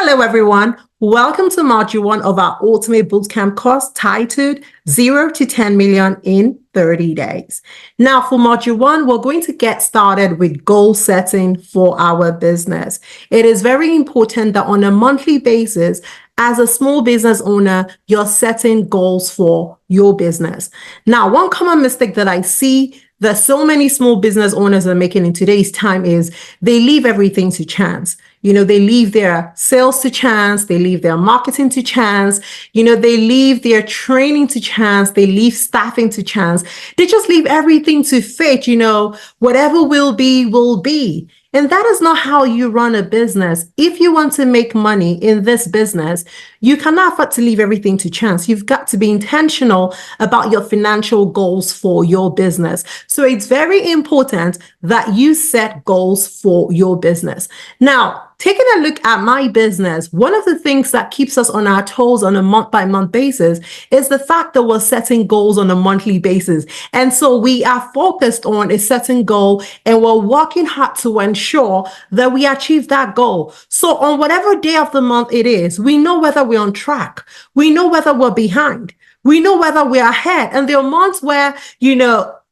Hello, everyone. Welcome to Module 1 of our Ultimate Bootcamp course titled 0 to 10 million in 30 days. Now, for Module 1, we're going to get started with goal setting for our business. It is very important that on a monthly basis, as a small business owner, you're setting goals for your business. Now, one common mistake that I see that so many small business owners are making in today's time is they leave everything to chance. They leave their sales to chance. They leave their marketing to chance. They leave their training to chance. They leave staffing to chance. They just leave everything to fate. Whatever will be, will be. And that is not how you run a business. If you want to make money in this business, you cannot afford to leave everything to chance. You've got to be intentional about your financial goals for your business. So it's very important that you set goals for your business. Now, taking a look at my business, one of the things that keeps us on our toes on a month-by-month basis is the fact that we're setting goals on a monthly basis. And so we are focused on a certain goal and we're working hard to ensure that we achieve that goal. So on whatever day of the month it is, we know whether we're on track. We know whether we're behind. We know whether we're ahead. And there are months where,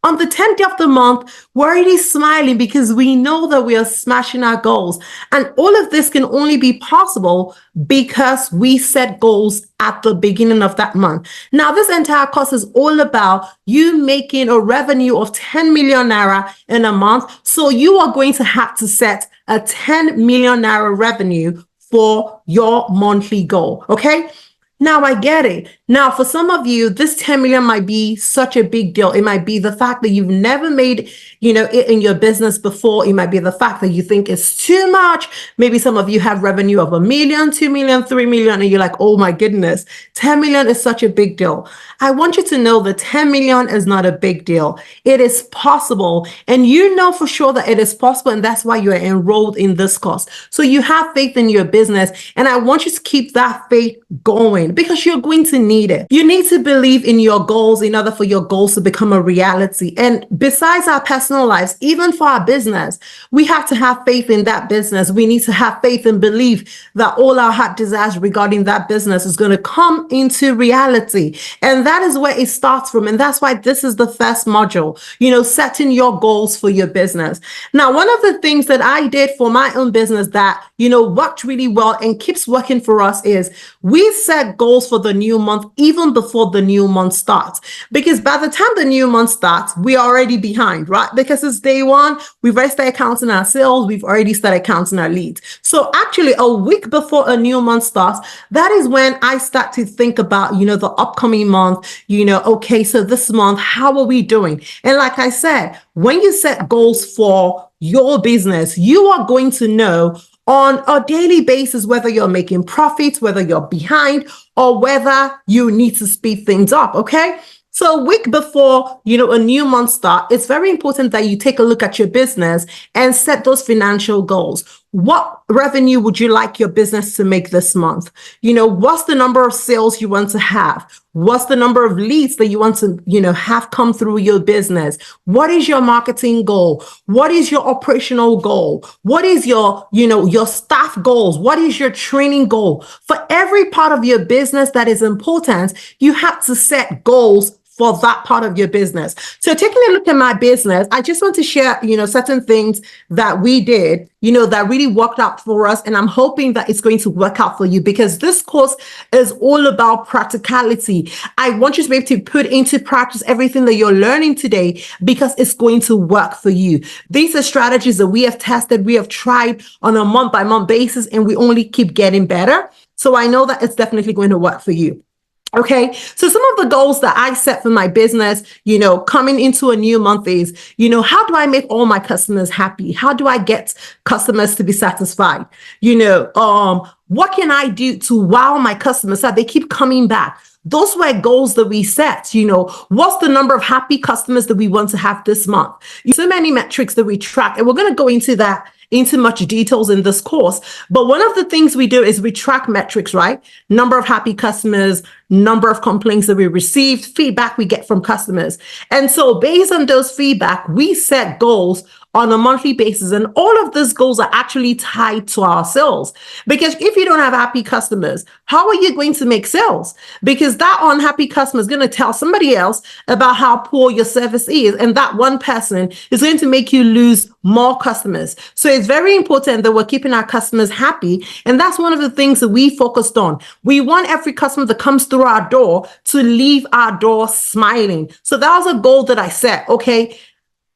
on the 10th day of the month, we're already smiling because we know that we are smashing our goals. And all of this can only be possible because we set goals at the beginning of that month. Now, this entire course is all about you making a revenue of 10 million Naira in a month. So you are going to have to set a 10 million Naira revenue for your monthly goal. Okay? Now, I get it. Now, for some of you, this 10 million might be such a big deal. It might be the fact that you've never made, it in your business before. It might be the fact that you think it's too much. Maybe some of you have revenue of 1 million, 2 million, 3 million, and you're like, oh my goodness, 10 million is such a big deal. I want you to know that 10 million is not a big deal. It is possible. And you know for sure that it is possible. And that's why you're enrolled in this course. So you have faith in your business. And I want you to keep that faith going because you're going to need it. You need to believe in your goals in order for your goals to become a reality. And besides our personal lives, even for our business, we have to have faith in that business. We need to have faith and believe that all our heart desires regarding that business is going to come into reality. And that is where it starts from. And that's why this is the first module, setting your goals for your business. Now, one of the things that I did for my own business that, worked really well and keeps working for us is we set goals for the new month even before the new month starts. Because by the time the new month starts, we are already behind, right? Because it's day one, we've already started counting our sales, we've already started counting our leads. So actually a week before a new month starts, that is when I start to think about, the upcoming month, okay, so this month, how are we doing? And like I said, when you set goals for your business, you are going to know on a daily basis whether you're making profits, whether you're behind, or whether you need to speed things up, okay? So a week before, a new month start, it's very important that you take a look at your business and set those financial goals. What revenue would you like your business to make this month? What's the number of sales you want to have? What's the number of leads that you want to, have come through your business? What is your marketing goal? What is your operational goal? What is your, your staff goals? What is your training goal? For every part of your business that is important, you have to set goals for that part of your business. So taking a look at my business, I just want to share, certain things that we did, that really worked out for us. And I'm hoping that it's going to work out for you because this course is all about practicality. I want you to be able to put into practice everything that you're learning today because it's going to work for you. These are strategies that we have tested, we have tried on a month-by-month basis, and we only keep getting better. So I know that it's definitely going to work for you. Okay, so some of the goals that I set for my business, coming into a new month is, how do I make all my customers happy? How do I get customers to be satisfied? What can I do to wow my customers so they keep coming back? Those were goals that we set. What's the number of happy customers that we want to have this month? So many metrics that we track, and we're going to go into that into much details in this course. But one of the things we do is we track metrics, right? Number of happy customers, number of complaints that we received, feedback we get from customers. And so based on those feedback, we set goals on a monthly basis. And all of these goals are actually tied to our sales. Because if you don't have happy customers, how are you going to make sales? Because that unhappy customer is going to tell somebody else about how poor your service is. And that one person is going to make you lose more customers. So it's very important that we're keeping our customers happy. And that's one of the things that we focused on. We want every customer that comes through our door to leave our door smiling. So that was a goal that I set. Okay.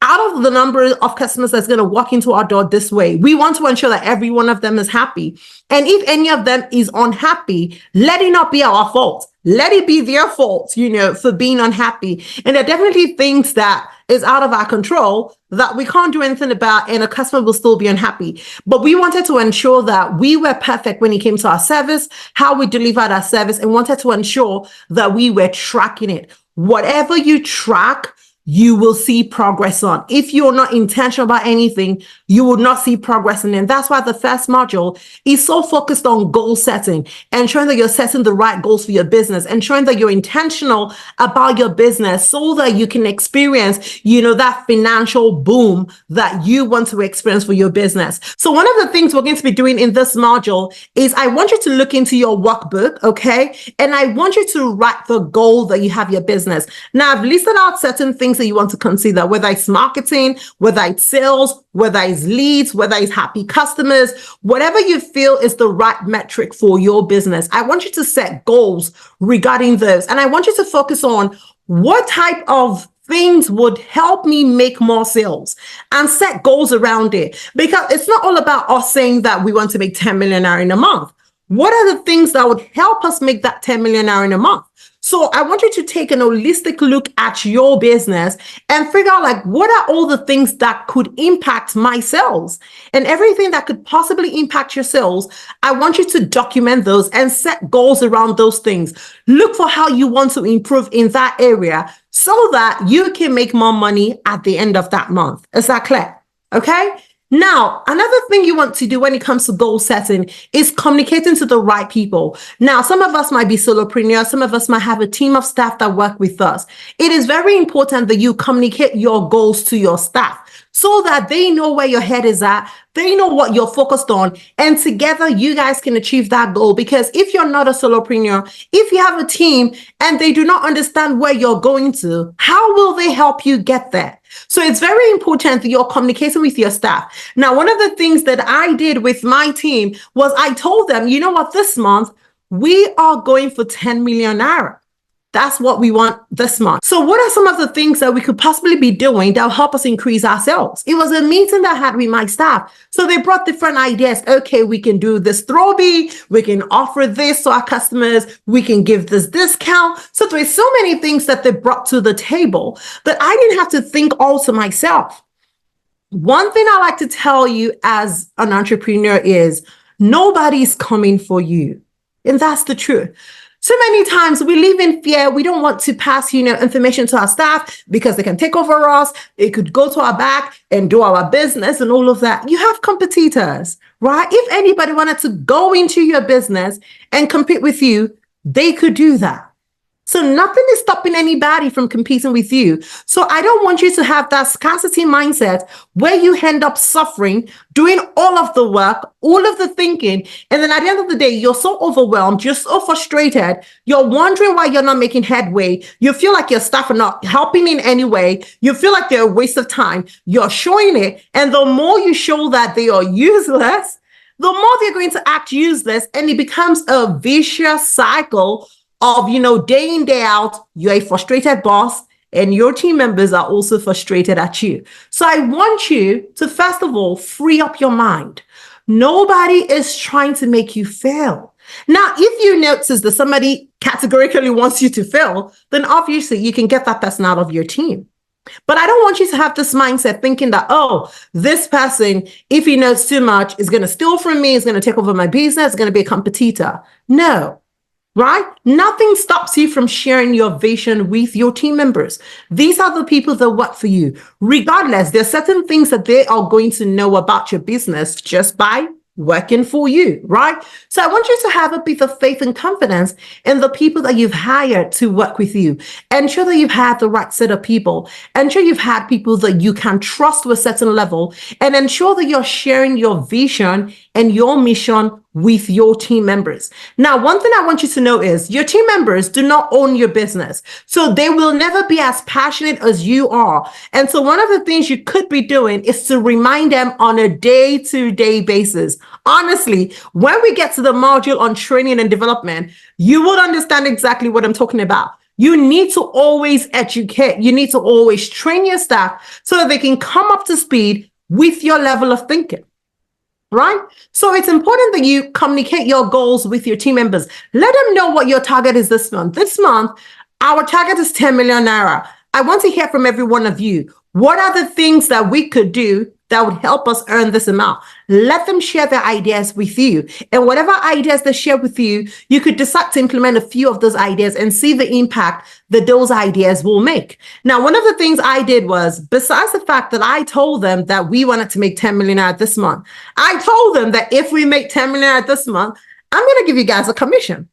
Out of the number of customers that's going to walk into our door this way, we want to ensure that every one of them is happy. And if any of them is unhappy, let it not be our fault. Let it be their fault, for being unhappy. And there are definitely things that is out of our control that we can't do anything about, and a customer will still be unhappy. But we wanted to ensure that we were perfect when it came to our service, how we delivered our service, and wanted to ensure that we were tracking it. Whatever you track, you will see progress on. If you're not intentional about anything, you will not see progress in it. And that's why the first module is so focused on goal setting, ensuring that you're setting the right goals for your business, ensuring that you're intentional about your business so that you can experience, that financial boom that you want to experience for your business. So one of the things we're going to be doing in this module is I want you to look into your workbook, okay? And I want you to write the goal that you have your business. Now, I've listed out certain things that you want to consider, whether it's marketing, whether it's sales, whether it's leads, whether it's happy customers, whatever you feel is the right metric for your business. I want you to set goals regarding those. And I want you to focus on what type of things would help me make more sales and set goals around it. Because it's not all about us saying that we want to make 10 million in a month. What are the things that would help us make that 10 million in a month? So I want you to take an holistic look at your business and figure out what are all the things that could impact my sales, and everything that could possibly impact your sales. I want you to document those and set goals around those things. Look for how you want to improve in that area so that you can make more money at the end of that month. Is that clear? Okay. Now, another thing you want to do when it comes to goal setting is communicating to the right people. Now, some of us might be solopreneurs. Some of us might have a team of staff that work with us. It is very important that you communicate your goals to your staff so that they know where your head is at. They know what you're focused on, and together you guys can achieve that goal. Because if you're not a solopreneur, if you have a team and they do not understand where you're going to, how will they help you get there? So it's very important that you're communicating with your staff. Now, one of the things that I did with my team was I told them, you know what, this month we are going for 10 million Naira. That's what we want this month. So what are some of the things that we could possibly be doing that will help us increase our sales? It was a meeting that I had with my staff. So they brought different ideas. Okay, we can do this throwback. We can offer this to our customers. We can give this discount. So there's so many things that they brought to the table that I didn't have to think all to myself. One thing I like to tell you as an entrepreneur is nobody's coming for you. And that's the truth. So many times we live in fear. We don't want to pass, information to our staff because they can take over us. It could go to our back and do our business and all of that. You have competitors, right? If anybody wanted to go into your business and compete with you, they could do that. So nothing is stopping anybody from competing with you. So I don't want you to have that scarcity mindset where you end up suffering, doing all of the work, all of the thinking. And then at the end of the day, you're so overwhelmed, you're so frustrated, you're wondering why you're not making headway. You feel like your staff are not helping in any way. You feel like they're a waste of time. You're showing it. And the more you show that they are useless, the more they're going to act useless. And it becomes a vicious cycle of, day in, day out, you're a frustrated boss and your team members are also frustrated at you. So I want you to, first of all, free up your mind. Nobody is trying to make you fail. Now, if you notice that somebody categorically wants you to fail, then obviously you can get that person out of your team. But I don't want you to have this mindset thinking that, this person, if he knows too much, is going to steal from me, is going to take over my business, is going to be a competitor. No. Right? Nothing stops you from sharing your vision with your team members. These are the people that work for you. Regardless, there are certain things that they are going to know about your business just by working for you, right? So I want you to have a bit of faith and confidence in the people that you've hired to work with you. Ensure that you've had the right set of people. Ensure you've had people that you can trust to a certain level, and ensure that you're sharing your vision and your mission with your team members. Now, one thing I want you to know is your team members do not own your business. So they will never be as passionate as you are. And so one of the things you could be doing is to remind them on a day-to-day basis. Honestly, when we get to the module on training and development, you will understand exactly what I'm talking about. You need to always educate. You need to always train your staff so that they can come up to speed with your level of thinking. Right? So it's important that you communicate your goals with your team members. Let them know what your target is this month. This month, our target is 10 million Naira. I want to hear from every one of you. What are the things that we could do that would help us earn this amount? Let them share their ideas with you. And whatever ideas they share with you, you could decide to implement a few of those ideas and see the impact that those ideas will make. Now, one of the things I did was, besides the fact that I told them that we wanted to make 10 million out this month, I told them that if we make 10 million out this month, I'm going to give you guys a commission,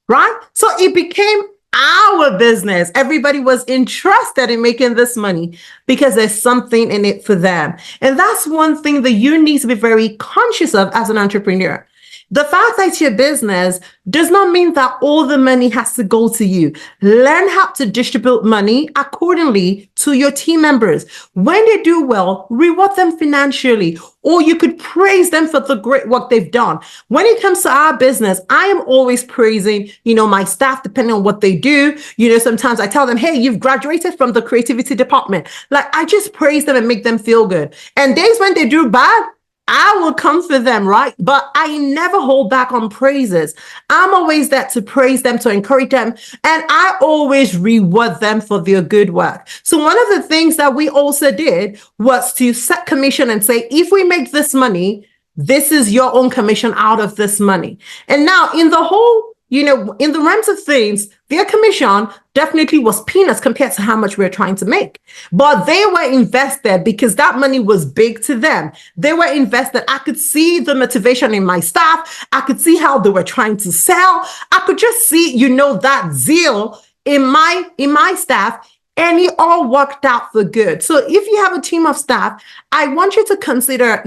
right? So it became our business. Everybody was interested in making this money because there's something in it for them. And that's one thing that you need to be very conscious of as an entrepreneur. The fact that it's your business does not mean that all the money has to go to you. Learn how to distribute money accordingly to your team members. When they do well, reward them financially, or you could praise them for the great work they've done. When it comes to our business, I am always praising, my staff, depending on what they do. Sometimes I tell them, hey, you've graduated from the creativity department. Like, I just praise them and make them feel good. And days when they do bad, I will come for them, right? But I never hold back on praises. I'm always there to praise them, to encourage them, and I always reward them for their good work. So one of the things that we also did was to set commission and say, if we make this money, this is your own commission out of this money. And now in the whole, in the realms of things, their commission definitely was peanuts compared to how much we're trying to make. But they were invested because that money was big to them. They were invested. I could see the motivation in my staff. I could see how they were trying to sell. I could just see, that zeal in my staff. And it all worked out for good. So if you have a team of staff, I want you to consider,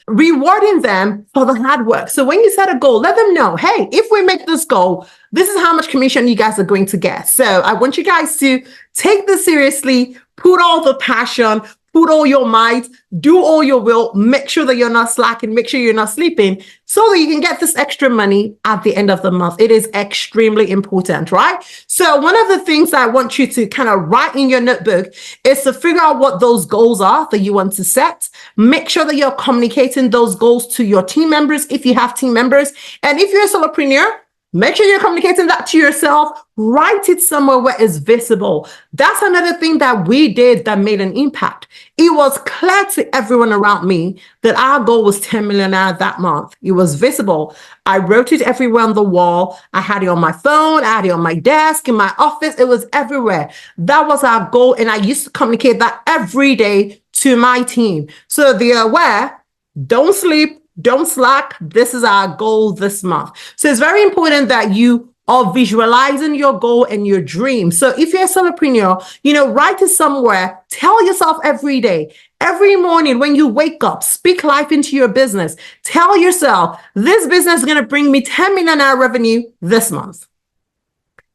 rewarding them for the hard work. So when you set a goal, let them know, hey, if we make this goal, this is how much commission you guys are going to get. So I want you guys to take this seriously, put all the passion, put all your might, do all your will, make sure that you're not slacking, make sure you're not sleeping, so that you can get this extra money at the end of the month. It is extremely important, right? So one of the things I want you to kind of write in your notebook is to figure out what those goals are that you want to set. Make sure that you're communicating those goals to your team members if you have team members. And if you're a solopreneur, make sure you're communicating that to yourself. Write it somewhere where it's visible. That's another thing that we did that made an impact. It was clear to everyone around me that our goal was 10 million that month. It was visible. I wrote it everywhere on the wall. I had it on my phone. I had it on my desk, in my office. It was everywhere. That was our goal. And I used to communicate that every day to my team. So they're aware, don't sleep, don't slack. This is our goal this month. So it's very important that you are visualizing your goal and your dream. So if you're a solopreneur, write it somewhere. Tell yourself every day, every morning when you wake up, speak life into your business. Tell yourself, this business is going to bring me 10 million revenue this month.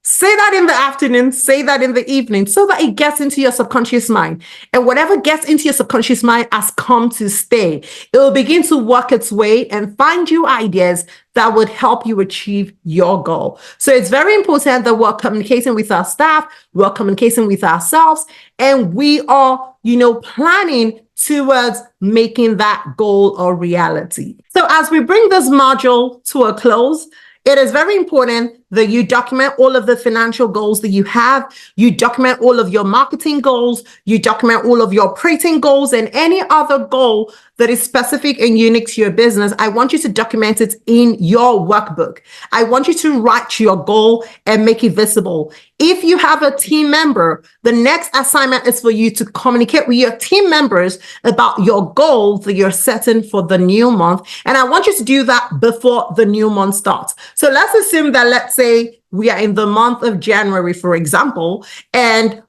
Say that in the afternoon, say that in the evening, so that it gets into your subconscious mind. And whatever gets into your subconscious mind has come to stay. It will begin to work its way and find you ideas that would help you achieve your goal. So it's very important that we're communicating with our staff, we're communicating with ourselves, and we are, planning towards making that goal a reality. So as we bring this module to a close, it is very important that you document all of the financial goals that you have, you document all of your marketing goals, you document all of your operating goals, and any other goal that is specific and unique to your business. I want you to document it in your workbook. I want you to write your goal and make it visible. If you have a team member, the next assignment is for you to communicate with your team members about your goals that you're setting for the new month. And I want you to do that before the new month starts. So let's assume that, let's say, we are in the month of January, for example, and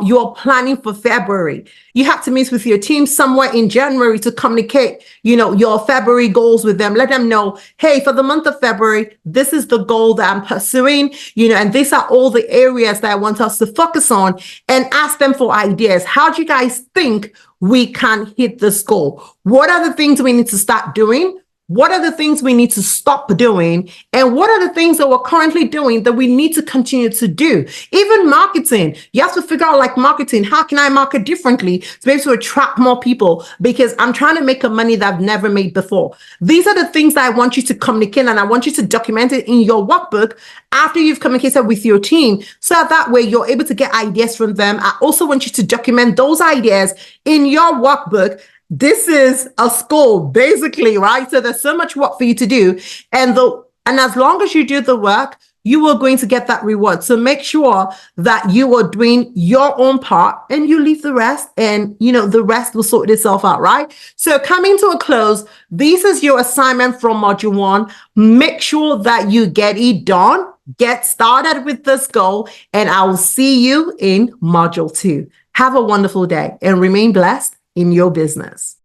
you're planning for February. You have to meet with your team somewhere in January to communicate, your February goals with them. Let them know, hey, for the month of February, this is the goal that I'm pursuing, and these are all the areas that I want us to focus on, and ask them for ideas. How do you guys think we can hit this goal? What are the things we need to start doing? What are the things we need to stop doing? And what are the things that we're currently doing that we need to continue to do? Even marketing, you have to figure out, like, marketing, how can I market differently to be able to attract more people? Because I'm trying to make a money that I've never made before. These are the things that I want you to communicate, and I want you to document it in your workbook after you've communicated with your team, so that way you're able to get ideas from them. I also want you to document those ideas in your workbook. This is a school, basically, right? So there's so much work for you to do. And as long as you do the work, you are going to get that reward. So make sure that you are doing your own part and you leave the rest, and the rest will sort itself out, right? So coming to a close, this is your assignment from module 1. Make sure that you get it done. Get started with this goal, and I will see you in module 2. Have a wonderful day and remain blessed in your business.